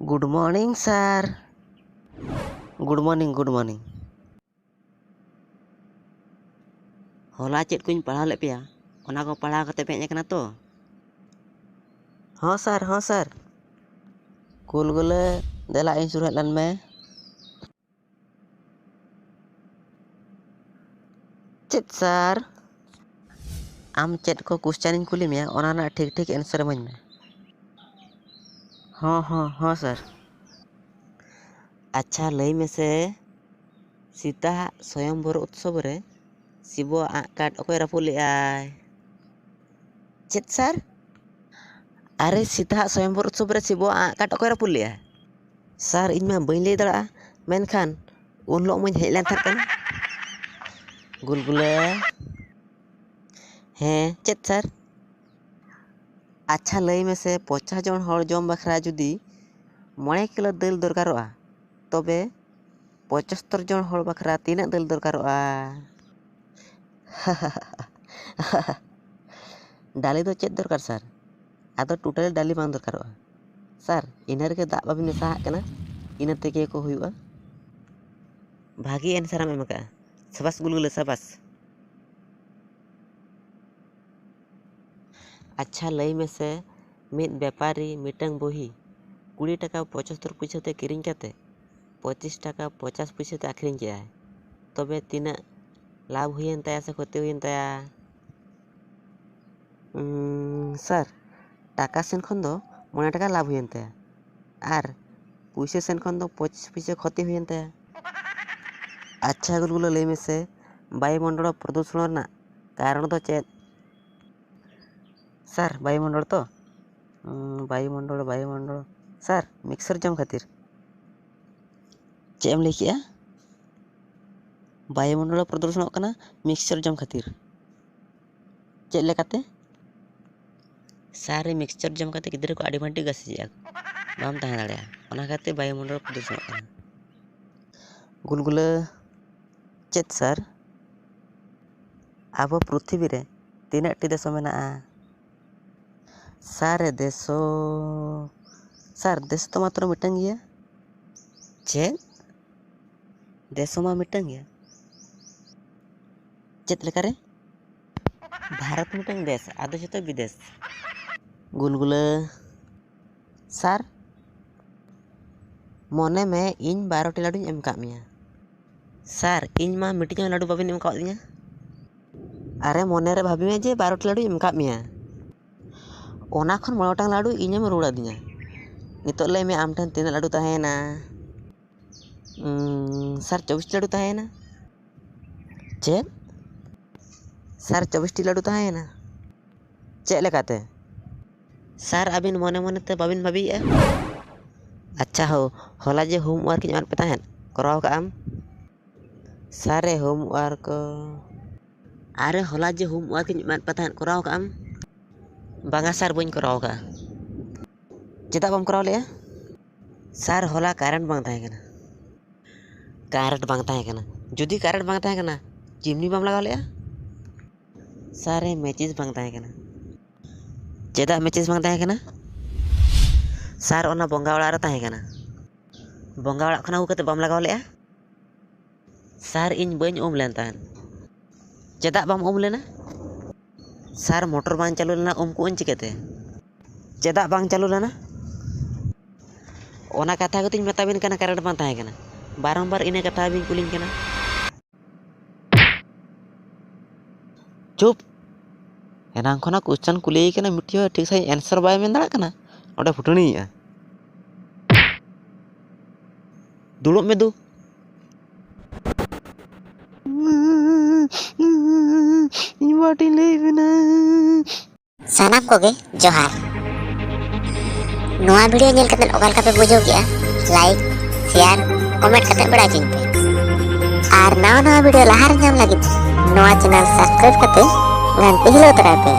Good morning sir. Good morning good morning. होला चेद को पढ़ाव ले पेया ओना को पढ़ाव कते पे हेज तो। हाँ सर कुल गुले देला इन सुर हेलन में। चेद सर आम चेद को क्वेश्चन कुली में ओना ना ठीक ठीक आंसर इमाኝ में। हाँ सर। अच्छा लई में से सीता स्वयंवर उत्सव रे शिव आग काट अकोय रापुद लेआय। चेद सर अरे सीता स्वयंवर उत्सव रे शिव आग काट अकोय रापुद लेआय। सर इन में बई लई दड़ा मेनखान उन लोग मुझ हेज लेन थात कना। गुलगुले हैं चेद सर। अच्छा लई में से 50 जन हर जम बखरा जुदी 9 किलो दाल दरकारोआ तबे 75 जन हर बखरा तीना दाल दरकारोआ। डाली दो चेद दरकार सर आदो टोटल डाली बांग दरकारोआ सर इना रेगे दा बाबिन मेसा कना इना तेगे को हुयुआ। भागी आंसर एम का सबस गुलगुले सबस। अच्छा लई में से मित व्यापारी मिटंग बोही 20 टाका 75 पैसा ते किरिंग काते 25 टाका 50 पैसा ते आखरिंग के आय तबे तीना लाभ हुयन ताया से क्षति हुयन ताया। सर टाका सेन खन दो 9 टाका लाभ हुयन ताया आर पैसा सेन खन दो 25 पैसा क्षति हुयन ताया। अच्छा गुलगुलो लई में से वायुमंडल प्रदूषण ना कारण तो चेद सर वायुमंडल तो वायुमंडल सर मिक्सर जम खातिर चेम लिखिया वायुमंडल प्रदूषण कना मिक्सर जम खातिर चेद लेकाते सर मिक्सचर जम खाते गिद्रे को आडी माटी गसिया बाम ताहे दाड़े ओना खाते वायुमंडल प्रदूषण कना। गुलगुले चेद सर अब पृथ्वी रे तीना टी देश मेना सर देशो सर देश तो मात्र मिटंग गया। चेद देशो मा मिटंग गया चेद लेका रे भारत मिटंग देश आदो जतो विदेश। गुलगुले सर मने में इन 12 लाडू एम का मिया सर इन मा मिटिंग लाडू बाबिन एम का दिया। अरे मने रे भाभी में जे 12 लाडू एम का मिया ओना खन 9 टांग लाडू इनेम रुड़ा दिया नितो ले में आम ठन तीना लाडू ताहेना। सर 24 लाडू ताहेना। चेद सर 24 लाडू ताहेना चेद लेकाते सर अबिन मने मने ते बाबिन भाबीया। अच्छा हो होला जे होमवर्क इन पे ताहेन कराव का आम सर होमवर्क अरे होला जे होमवर्क इन पे ताहेन कराव का आम बांगा सर बइन कराव का चेदा बम कराव ले सर होला करंट बांग ताहे कना करंट बांग ताहे कना जुदी करंट बांग ताहे कना चिमनी बम लगाव ले सर मैचिस बांग ताहे कना चेदा मैचिस बांग ताहे कना सर ओना बंगा वाला रे ताहे कना बंगा वाला खना हुकते बम लगाव ले सर इन बइन उम लेन ताहन चेदा बम उम लेना सर मोटर बांग चालू लेना उम को चिकेते चेदा बांग चालू लेना ओना कथा को तिन मेताबिन कना करंट बांग ताहे कना बारंबार इने कथा बिन कुलिन कना। चुप एनांग खना क्वेश्चन कुली कना मिटियो ठीक सही आंसर बाय मेन दाड़ा कना ओडे फुटणीया दुलुब में दु इनवाटी लेविना सानाम कोगे जोहार नोआ वीडियो नेल कते ओकाल का पे बुझो गया लाइक शेयर कमेंट कते बड़ा चिन पे आर नवा वीडियो लहार नाम लगी नोआ चैनल सब्सक्राइब कते घंटी हिलो तरा पे।